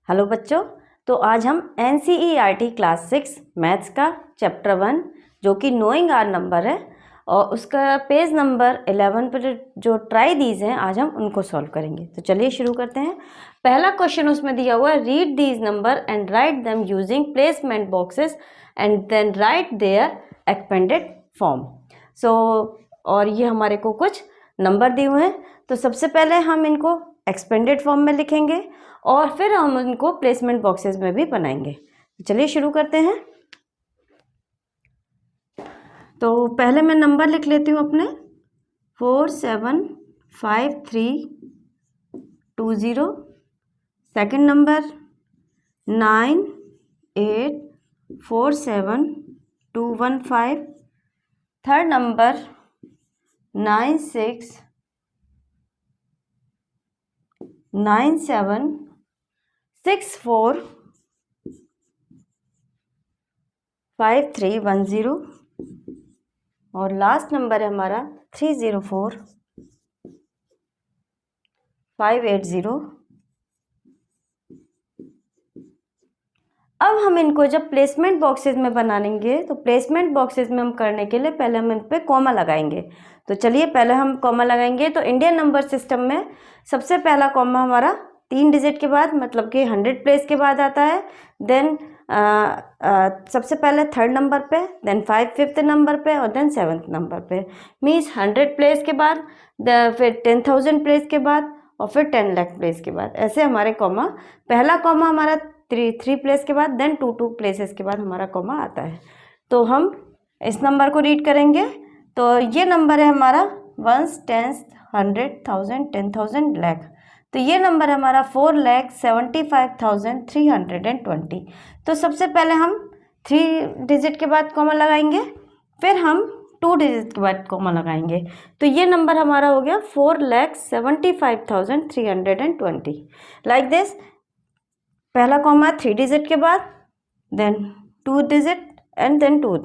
Hello बच्चों, तो आज हम NCERT क्लास 6 मैथ्स का चैप्टर 1 जो कि नोइंग आर नंबर है और उसका पेज नंबर 11 पर जो ट्राई दीज हैं आज हम उनको सॉल्व करेंगे। तो चलिए शुरू करते हैं। पहला क्वेश्चन उसमें दिया हुआ है, read these number and write them using placement boxes and then write their expanded form. और ये हमारे को कुछ नंबर दिए हुए हैं, तो सबसे पहले हम इनको एक्सपेंडेड फॉर्म में लिखेंगे और फिर हम उनको प्लेसमेंट बॉक्सेस में भी बनाएंगे। चलिए शुरू करते हैं। तो पहले मैं नंबर लिख लेती हूँ अपने 475320। Second number 9847215। थर्ड नंबर 9697645310 और लास्ट नंबर है हमारा 304580। अब हम इनको जब प्लेसमेंट बॉक्सेस में बनाएंगे तो प्लेसमेंट बॉक्सेस में हम करने के लिए पहले हम इन पे कॉमा लगाएंगे। तो चलिए पहले हम कॉमा लगाएंगे। तो इंडियन नंबर सिस्टम में सबसे पहला कॉमा हमारा 3 डिजिट के बाद, मतलब कि 100 प्लेस के बाद आता है। देन सबसे पहले थर्ड नंबर पे, देन 5th नंबर पे और देन 7th नंबर पे। मीन्स 100 प्लेस के बाद, फिर 10,000 प्लेस के बाद और फिर 10 लाख प्लेस के बाद। ऐसे हमारे कॉमा, पहला कॉमा हमारा 3 प्लेस के बाद, देन 2 प्लेसेस के बाद हमारा कॉमा आता है। तो हम इस नंबर को रीड करेंगे। तो ये नंबर है हमारा 1, 10, 100, 1000, 10,000, लाख। तो ये नंबर है हमारा 4,75,320। तो सबसे पहले हम 3 डिजिट के बाद कॉमा लगाएंगे, फिर हम 2 डिजिट के बाद कॉमा लगाएंगे। तो ये नंबर हमारा हो गया 4,75,320। लाइक दिस, पहला कॉमा 3 डिजिट के बाद, then 2 digit and then 2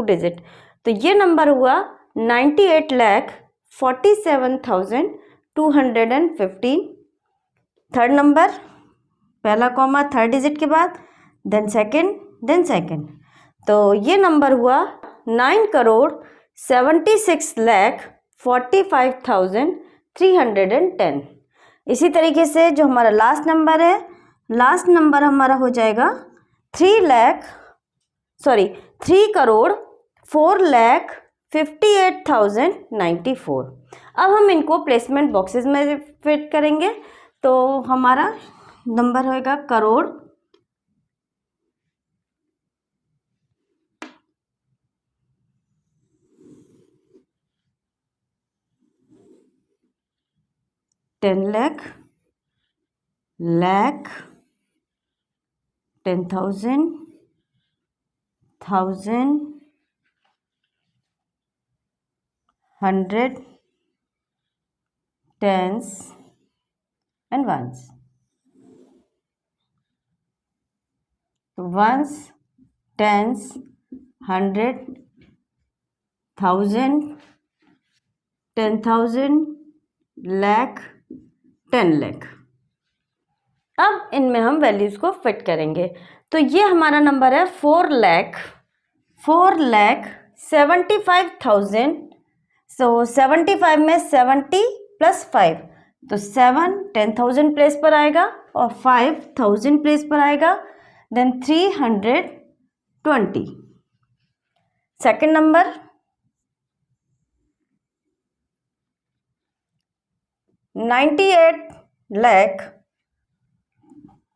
digit. तो ये नंबर हुआ 98,47,215। थर्ड नंबर, पहला कॉमा 3rd डिजिट के बाद, देन सेकंड। तो ये नंबर हुआ 9,76,45,310। इसी तरीके से जो हमारा लास्ट नंबर है, लास्ट नंबर हमारा हो जाएगा 3,04,58,094। अब हम इनको प्लेसमेंट बॉक्सेस में फिट करेंगे। तो हमारा नंबर होएगा crore, ten lakh, 10,000, 1,000, 100, tens and ones। तो ones, tens, 100, 1,000, 10,000, लाख, 10 लाख। अब इनमें हम वैल्यूज को फिट करेंगे। तो ये हमारा नंबर है 4,75,000। सो 75 में 70 प्लस 5, तो 7 10,000 प्लेस पर आएगा और 5,000 प्लेस पर आएगा, then 320। Second number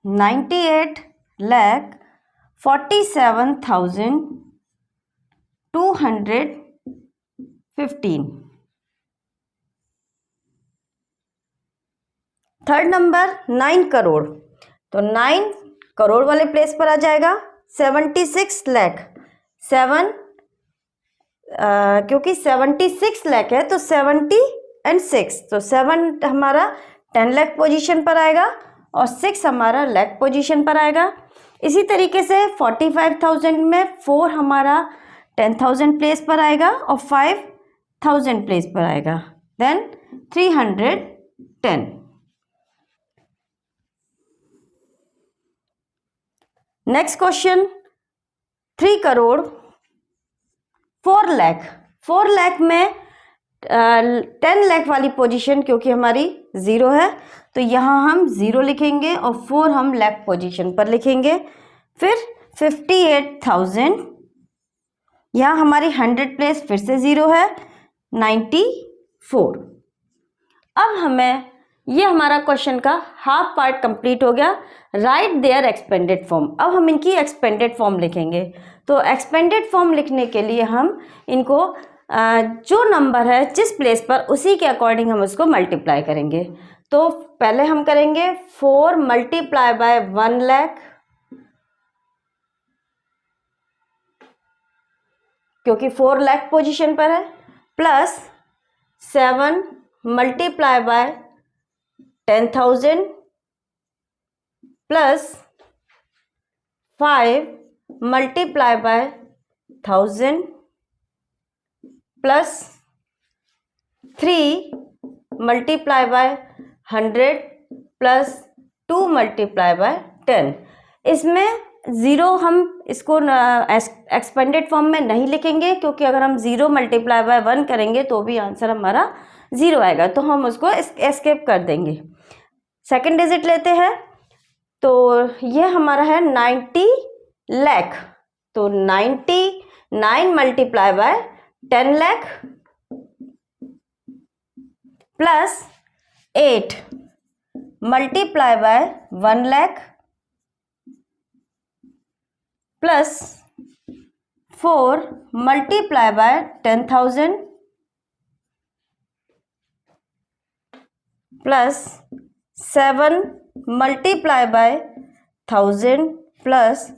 98,47,215। Third number 9 crore. तो 9 करोड़ वाले प्लेस पर आ जाएगा 76 लाख। 7 क्योंकि 76 लाख है तो 70 एंड 6, तो 7 हमारा 10 लाख पोजीशन पर आएगा और 6 हमारा लाख पोजीशन पर आएगा। इसी तरीके से 45,000 में 4 हमारा 10,000 प्लेस पर आएगा और 5,000 प्लेस पर आएगा, then 310। Next question 3 crore 4 lakh. 4 lakh में 10 लाख वाली पोजीशन क्योंकि हमारी 0 है तो यहाँ हम 0 लिखेंगे और 4 हम लाख पोजीशन पर लिखेंगे। फिर 58,000, यहाँ हमारी 100 प्लेस फिर से 0 है, 94। अब हमें ये हमारा क्वेश्चन का हाफ पार्ट कंप्लीट हो गया। Write their expanded form. अब हम इनकी एक्सपेंडेड फॉर्म लिखेंगे। तो एक्सपेंडेड फॉर्म लिखने के लिए हम इनको जो नंबर है जिस प्लेस पर उसी के अकॉर्डिंग हम उसको मल्टीप्लाई करेंगे। तो पहले हम करेंगे 4 मल्टीप्लाई बाय 1 लाख, क्योंकि 4 लाख पोजीशन पर है, plus 7 multiply by 10,000 plus 5 multiply by 1000 plus 3 multiply by 100 plus 2 multiply by 10। इसमें 0 हम इसको एक्सपेंडेड फॉर्म में नहीं लिखेंगे, क्योंकि अगर हम 0 मल्टीप्लाई बाय 1 करेंगे तो भी आंसर हमारा 0 आएगा, तो हम उसको एस्केप कर देंगे। सेकंड डिजिट लेते हैं, तो ये हमारा है 90 लाख। तो 99 multiply by 10 lakh plus 8 multiply by 1 lakh plus 4 multiply by 10,000 plus 7 multiply bye 1000 plus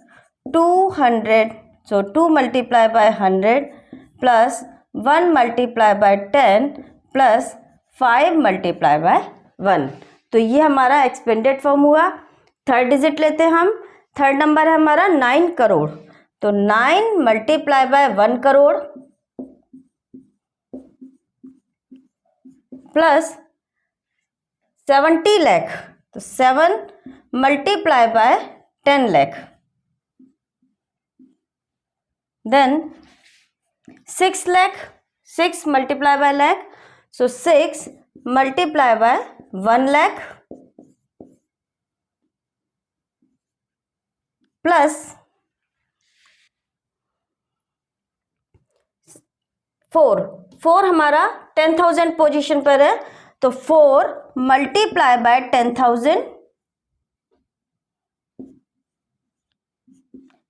200, so 2 multiply by 100 plus 1 multiply by 10 plus 5 multiply by 1। तो ये हमारा एक्सपेंडेड फॉर्म हुआ। थर्ड डिजिट लेते हैं हम। थर्ड नंबर है हमारा 9 करोड़। तो 9 multiply by 1 crore plus 70 lakh. तो 7 multiply by 10 lakh, then 6 lakh, 6 multiply by lakh, so 6 multiply by 1 lakh plus 4 हमारा 10,000 पोजीशन पर है, तो 4 multiply by 10,000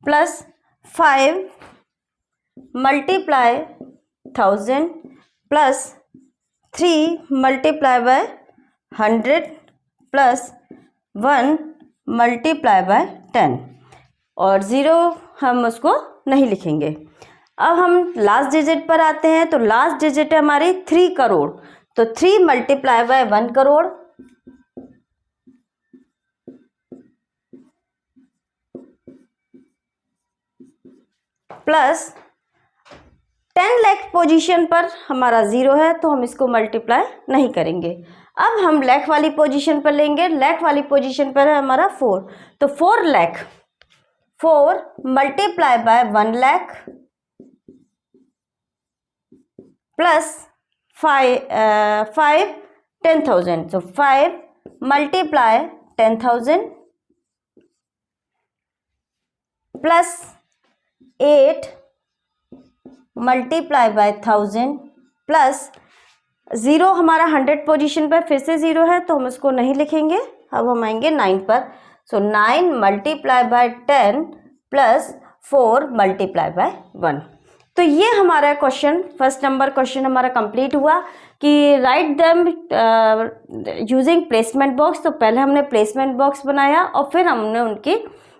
plus 5 multiply 1000 plus 3 multiply by 100 plus 1 multiply by 10, और 0 हम उसको नहीं लिखेंगे। अब हम लास्ट डिजिट पर आते हैं। तो लास्ट डिजिट है हमारी 3 करोड़। तो 3 multiply by 1 crore plus 10 lakh position पर हमारा 0 है, तो हम इसको मल्टीप्लाई नहीं करेंगे। अब हम लाख वाली पोजीशन पर लेंगे। लाख वाली पोजीशन पर है हमारा 4। तो 4 lakh, 4 multiply by 1 lakh plus 5 10,000, so 5 multiply 10,000 plus 8 multiply by 1000 plus 0 हमारा 100 पोजीशन पर फिर से 0 है, तो हम इसको नहीं लिखेंगे। अब हम आएंगे 9 पर। सो 9 multiply by 10 plus 4 multiply by 1। तो ये हमारा क्वेश्चन, फर्स्ट नंबर क्वेश्चन हमारा कंप्लीट हुआ कि right them using placement box. तो पहले हमने प्लेसमेंट बॉक्स बनाया और फिर हमने उनकी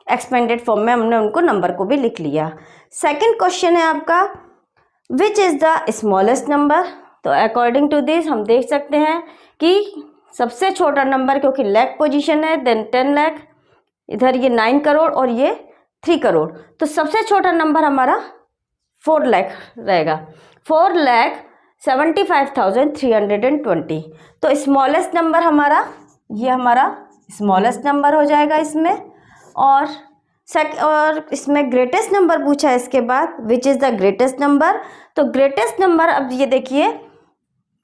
एक्सपेंडेड फॉर्म में हमने उनको नंबर को भी लिख लिया। सेकंड क्वेश्चन है आपका which is the smallest number. तो अकॉर्डिंग टू दिस हम देख सकते हैं कि सबसे छोटा नंबर, क्योंकि लाख पोजीशन है, देन 10 लाख, इधर ये 9 करोड़ और ये 3 करोड़, तो सबसे छोटा नंबर हमारा 4 लाख रहेगा। 4,75,320। तो स्मॉलेस्ट नंबर हमारा ये हमारा स्मॉलेस्ट नंबर हो जाएगा इसमें, और और इसमें ग्रेटेस्ट नंबर पूछा है इसके बाद, which is the greatest number. तो ग्रेटेस्ट नंबर, अब ये देखिए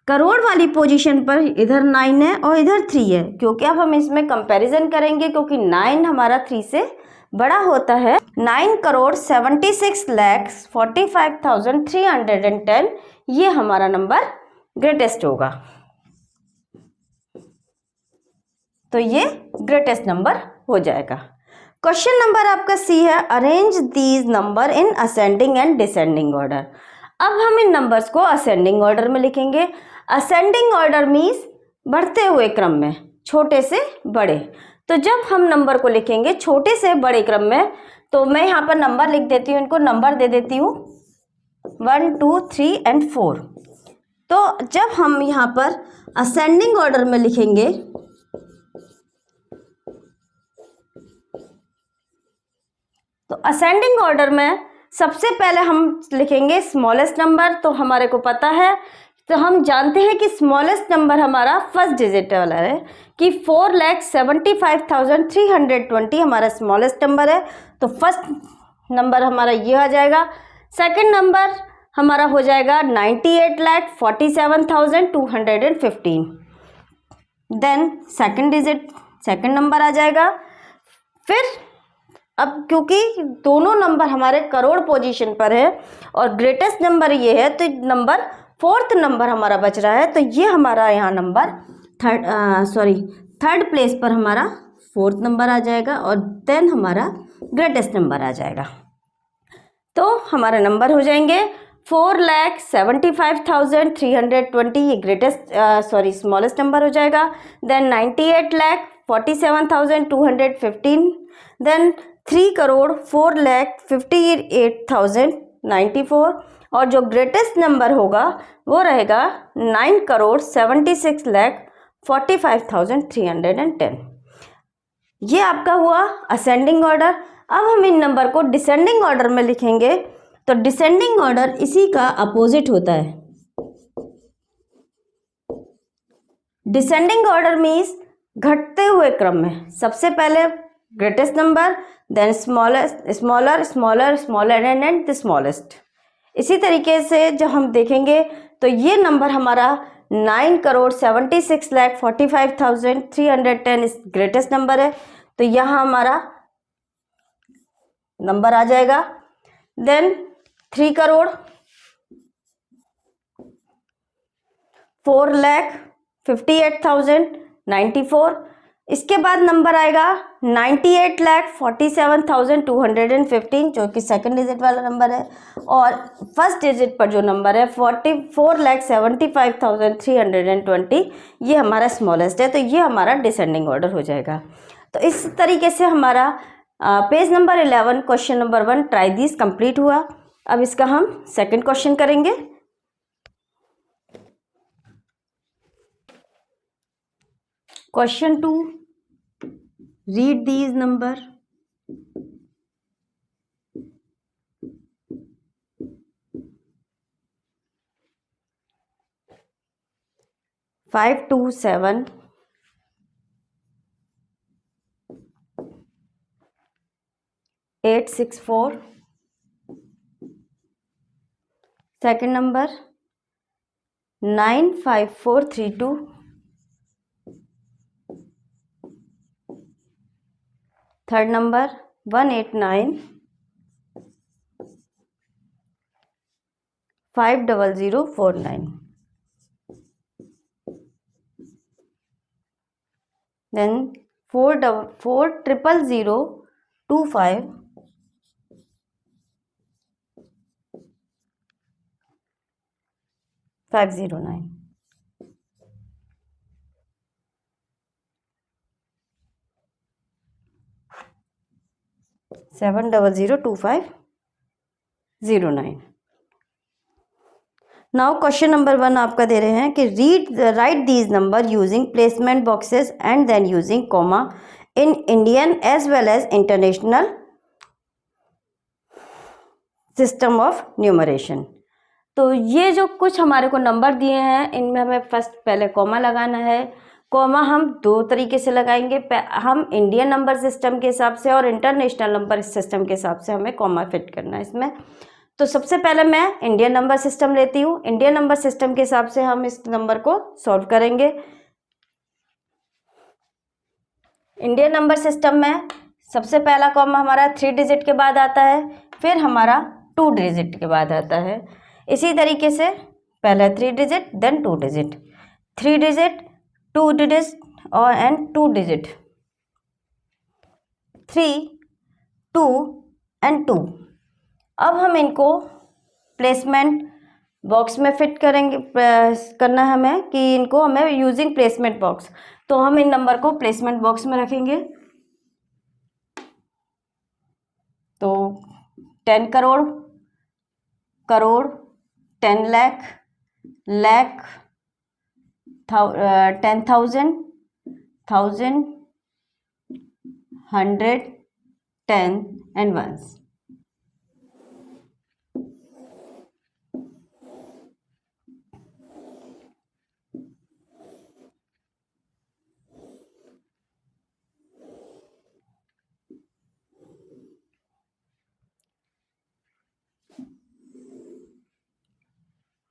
करोड़ वाली पोजीशन पर इधर 9 है और इधर 3 है, क्योंकि अब हम इसमें कंपैरिजन करेंगे, क्योंकि 9 हमारा 3 से बड़ा होता है। 9,76,45,310 ये हमारा नंबर ग्रेटेस्ट होगा। तो ये ग्रेटेस्ट नंबर हो जाएगा। क्वेश्चन नंबर आपका सी है, arrange these number in ascending and descending order. अब हम इन नंबर्स को असेंडिंग ऑर्डर में लिखेंगे। असेंडिंग ऑर्डर मीन्स बढ़ते हुए क्रम में, छोटे से बड़े। तो जब हम नंबर को लिखेंगे छोटे से बड़े क्रम में, तो मैं यहाँ पर नंबर लिख देती हूँ, इनको नंबर दे देती हूँ 1, 2, 3 एंड 4। तो जब हम यहाँ पर असेंडिंग ऑर्डर में लिखेंगे तो असेंडिंग ऑर्डर में सबसे पहले हम लिखेंगे स्मॉलेस्ट नंबर। तो हमारे को पता है, तो हम जानते हैं कि स्मॉलेस्ट नंबर हमारा फर्स्ट डिजिट वाला है कि 4,75,320 हमारा स्मॉलेस्ट नंबर है। तो फर्स्ट नंबर हमारा ये आ जाएगा। सेकंड नंबर हमारा हो जाएगा 98,47,215। Then second digit, second number आ जाएगा। फिर अब क्योंकि दोनों नंबर हमारे करोड़ पोजीशन पर है और ग्रेटेस्ट नंबर ये है, तो नंबर फोर्थ नंबर हमारा बच रहा है। तो ये हमारा यहाँ नंबर थर्ड प्लेस पर हमारा फोर्थ नंबर आ जाएगा और देन हमारा ग्रेटेस्ट नंबर आ जाएगा। तो हमारे नंबर हो जाएंगे 4,75,320 ये ग्रेटेस्ट स्मॉलेस्ट नंबर हो जाएगा। देन 98,47,215। देन 3,04,58,094 और जो ग्रेटेस्ट नंबर होगा वो रहेगा 9,76,45,310। ये आपका हुआ असेंडिंग ऑर्डर। अब हम इन नंबर को डिसेंडिंग ऑर्डर में लिखेंगे। तो डिसेंडिंग ऑर्डर इसी का अपोजिट होता है। डिसेंडिंग ऑर्डर मीन्स घटते हुए क्रम में, सबसे पहले greatest number, then smallest, smaller, smaller, smaller and the smallest. इसी तरीके से जब हम देखेंगे तो ये नंबर हमारा 9,76,45,310 इस ग्रेटेस्ट नंबर है। तो यहाँ हमारा नंबर आ जाएगा। देन 3,04,58,094। इसके बाद नंबर आएगा 98,47,215 जो कि सेकंड डिजिट वाला नंबर है। और फर्स्ट डिजिट पर जो नंबर है 44,75,320 ये हमारा स्मॉलेस्ट है। तो ये हमारा डिसेंडिंग ऑर्डर हो जाएगा। तो इस तरीके से हमारा page number 11 question number 1 try this complete हुआ। अब इसका हम सेकंड क्वेश्चन करेंगे। Question 2, read these number. Five 2 7 8 6 4। Second number 9 5 4 3 2। Third number 1 8 9 5 0 0 4 9। Then 4 4 0 0 2 5 5 0 9। 7 0 0 2 5 0 9। Now question number 1 आपका दे रहे हैं कि write these number using placement boxes and then using comma in Indian as well as international system of numeration. तो ये जो कुछ हमारे को नंबर दिए हैं इनमें हमें फर्स्ट पहले कॉमा लगाना है। कॉमा हम दो तरीके से लगाएंगे, हम इंडियन नंबर सिस्टम के हिसाब से और इंटरनेशनल नंबर सिस्टम के हिसाब से हमें कॉमा फिट करना है इसमें। तो सबसे पहले मैं इंडियन नंबर सिस्टम लेती हूँ। इंडियन नंबर सिस्टम के हिसाब से हम इस नंबर को सॉल्व करेंगे। इंडियन नंबर सिस्टम में सबसे पहला कॉमा हमारा 3 डिजिट के बाद आता है, फिर हमारा 2 डिजिट के बाद आता है। इसी तरीके से पहला 3 digit then 2 digit, 3 digit 2 digit और एंड 2 डिजिट, 3 2 एंड 2। अब हम इनको प्लेसमेंट बॉक्स में फिट करेंगे, करना है हमें कि इनको हमें यूजिंग प्लेसमेंट बॉक्स। तो हम इन नंबर को प्लेसमेंट बॉक्स में रखेंगे। तो 10 करोड़, करोड़, 10 लाख, लाख, 10,000, 1,000, 100, 10 and ones।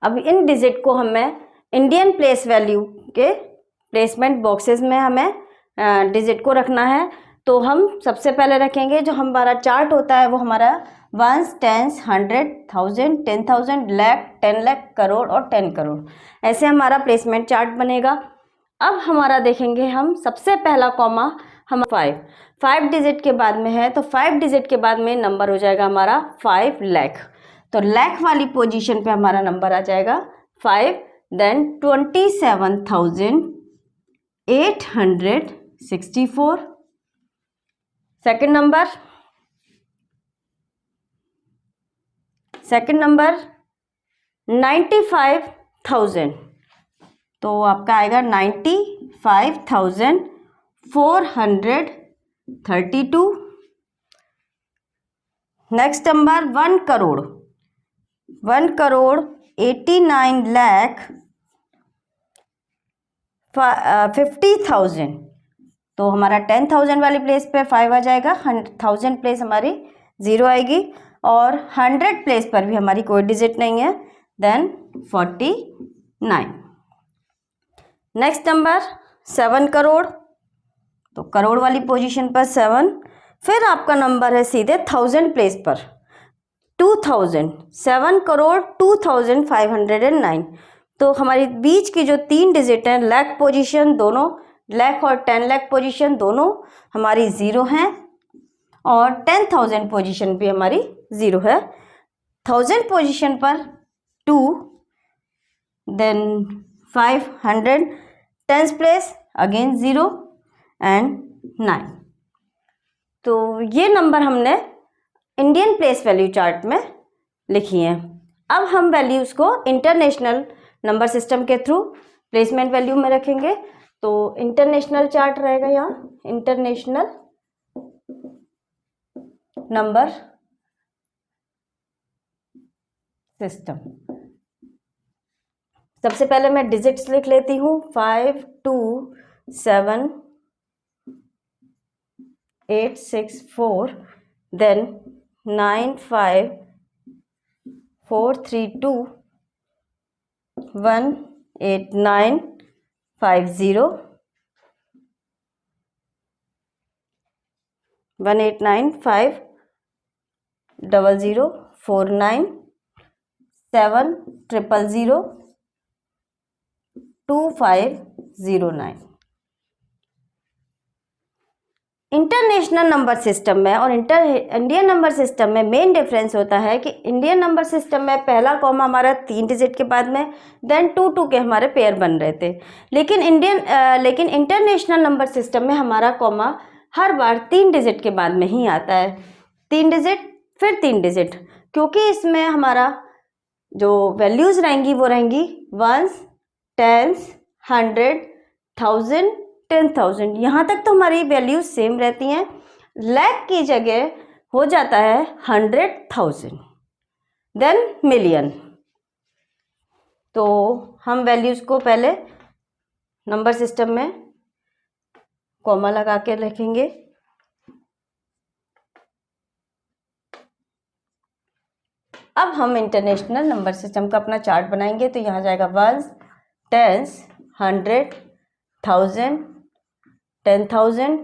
अब इन डिजिट को हमें इंडियन प्लेस वैल्यू के प्लेसमेंट बॉक्सेस में हमें डिजिट को रखना है। तो हम सबसे पहले रखेंगे, जो हमारा चार्ट होता है वो हमारा वंस, टेंस, 100, 1000, 10,000, लाख, 10 लाख, करोड़ और 10 करोड़, ऐसे हमारा प्लेसमेंट चार्ट बनेगा। अब हमारा देखेंगे हम सबसे पहला कॉमा हम 5 डिजिट के बाद में है, तो 5 डिजिट के बाद में नंबर हो जाएगा हमारा 5 लाख। तो लाख वाली पोजीशन पे हमारा नंबर आ जाएगा 5, देन 27,864। सेकंड नंबर 95,000, तो आपका आएगा 95,432। Next number 1 crore, 1 crore 89 lakh 50,000। तो हमारा 10,000 वाली प्लेस पे 5 आ जाएगा, 1,000 प्लेस हमारी 0 आएगी और 100 प्लेस पर भी हमारी कोई डिजिट नहीं है, देन 49। नेक्स्ट नंबर 7 करोड़, तो करोड़ वाली पोजीशन पर 7, फिर आपका नंबर है सीधे 1000 प्लेस पर 2000, 7 करोड़ 2,509। तो हमारी बीच की जो 3 डिजिट हैं, लाख पोजीशन दोनों, लाख और 10 लाख पोजीशन दोनों हमारी 0 हैं और 10,000 पोजीशन भी हमारी 0 है। 1000 पोजीशन पर 2, then 500, 10th place again 0 and 9। तो ये नंबर हमने इंडियन प्लेस वैल्यू चार्ट में लिखी हैं। अब हम वैल्यूज़ को इंटरनेशनल नंबर सिस्टम के थ्रू प्लेसमेंट वैल्यू में रखेंगे। तो इंटरनेशनल चार्ट रहेगा यहाँ, इंटरनेशनल नंबर सिस्टम। सबसे पहले मैं डिजिट्स लिख लेती हूँ, 5 2 7 8 6 4, देन 9 5 4 3 2 1 8 9 5 0 1 8 9 5 0 0 4 9 7 0 0 2 5 0 9। इंटरनेशनल नंबर सिस्टम में और इंडियन नंबर सिस्टम में मेन डिफरेंस होता है कि इंडियन नंबर सिस्टम में पहला कॉमा हमारा 3 डिजिट के बाद में, देन 2 2 के हमारे पेयर बन रहे थे। लेकिन इंटरनेशनल नंबर सिस्टम में हमारा कॉमा हर बार 3 डिजिट के बाद में ही आता है, 3 डिजिट फिर 3 डिजिट, क्योंकि इसमें हमारा जो वैल्यूज़ रहेंगी वो रहेंगी वंस, टेंस, 100, 1000, 10,000, यहाँ तक तो हमारी वैल्यूज सेम रहती हैं। लाख की जगह हो जाता है 100,000, देन मिलियन। तो हम वैल्यूज़ को पहले नंबर सिस्टम में कॉमा लगा के लिखेंगे। अब हम इंटरनेशनल नंबर सिस्टम का अपना चार्ट बनाएंगे। तो यहाँ जाएगा ones, tens, 100, 1000, 10,000,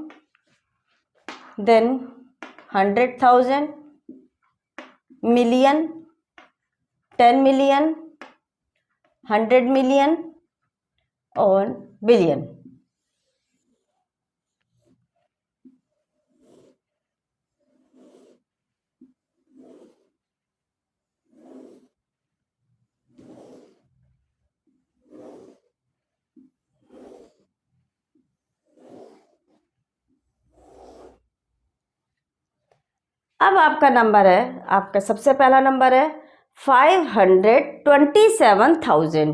then 100,000, million, 10 million, 100 million और बिलियन। अब आपका नंबर है, आपका सबसे पहला नंबर है 527,000।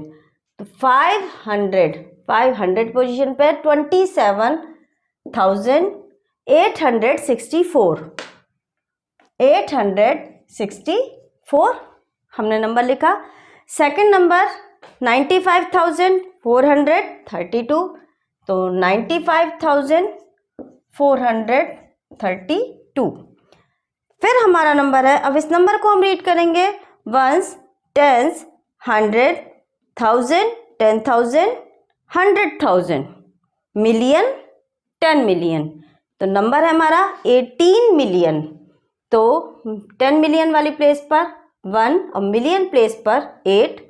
तो 500 पोजीशन पे 27,864 864 हमने नंबर लिखा। Second number 95,432। तो 95,432 फिर हमारा नंबर है। अब इस नंबर को हम रीड करेंगे वंस, टेंस, 100, 1000, 10,000, 100,000, मिलियन, 10 मिलियन। तो नंबर है हमारा 18 मिलियन। तो 10 मिलियन वाली प्लेस पर 1 और मिलियन प्लेस पर 8।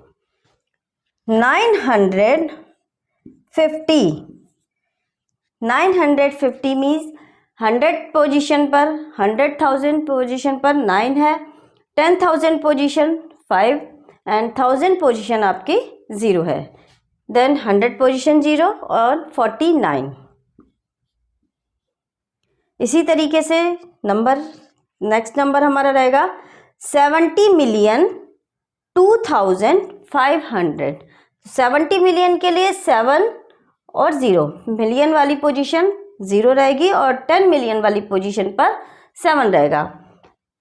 950 मीन्स 100 पोजीशन पर, 100,000 पोजीशन पर 9 है, 10,000 पोजीशन 5 एंड 1000 पोजीशन आपकी 0 है। देन 100 पोजीशन 0 और 49। इसी तरीके से नंबर, नेक्स्ट नंबर हमारा रहेगा 70,02,500। 70 मिलियन के लिए 7 और 0, मिलियन वाली पोजीशन 0 रहेगी और 10 मिलियन वाली पोजीशन पर 7 रहेगा।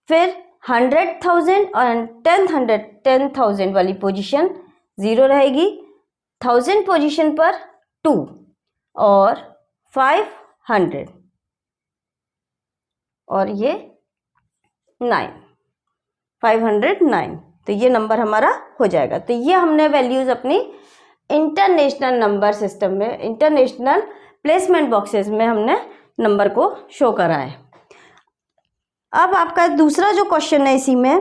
फिर 100,000 और 10,000 वाली पोजीशन 0 रहेगी, 1000 पोजीशन पर 2 और 500 और ये 9, 509। तो ये नंबर हमारा हो जाएगा। तो ये हमने वैल्यूज़ अपनी इंटरनेशनल नंबर सिस्टम में, इंटरनेशनल प्लेसमेंट बॉक्सेस में हमने नंबर को शो करा है। अब आपका दूसरा जो क्वेश्चन है इसी में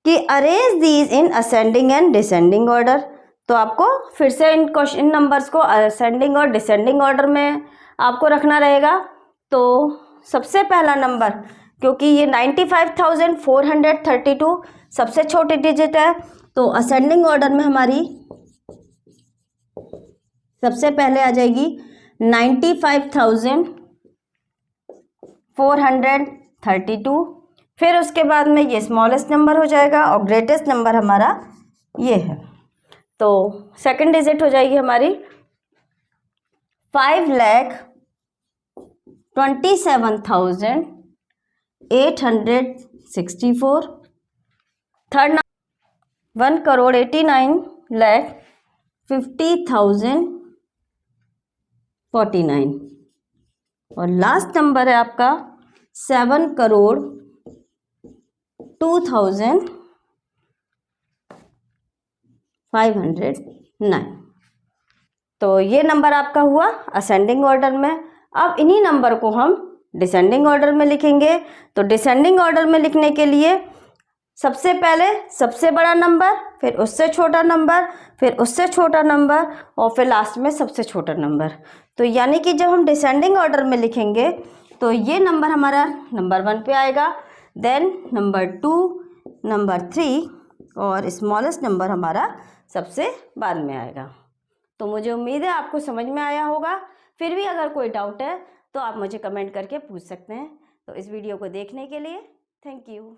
कि arrange these in ascending and descending order. तो आपको फिर से इन नंबर्स को असेंडिंग और डिसेंडिंग ऑर्डर में आपको रखना रहेगा। तो सबसे पहला नंबर, क्योंकि ये 95,432 सबसे छोटी डिजिट है, तो असेंडिंग ऑर्डर में हमारी सबसे पहले आ जाएगी 95,432। फिर उसके बाद में ये स्मॉलेस्ट नंबर हो जाएगा और ग्रेटेस्ट नंबर हमारा ये है। तो सेकंड डिजिट हो जाएगी हमारी 5,27,864। थर्ड 1,89,50,049 और लास्ट नंबर है आपका 7,02,509। तो ये नंबर आपका हुआ असेंडिंग ऑर्डर में। अब इन्हीं नंबर को हम डिसेंडिंग ऑर्डर में लिखेंगे। तो डिसेंडिंग ऑर्डर में लिखने के लिए सबसे पहले सबसे बड़ा नंबर, फिर उससे छोटा नंबर, फिर उससे छोटा नंबर और फिर लास्ट में सबसे छोटा नंबर। तो यानी कि जब हम डिसेंडिंग ऑर्डर में लिखेंगे तो ये नंबर हमारा नंबर 1 पे आएगा, देन नंबर 2, नंबर 3 और स्मॉलेस्ट नंबर हमारा सबसे बाद में आएगा। तो मुझे उम्मीद है आपको समझ में आया होगा। फिर भी अगर कोई डाउट है तो आप मुझे कमेंट करके पूछ सकते हैं। तो इस वीडियो को देखने के लिए थैंक यू।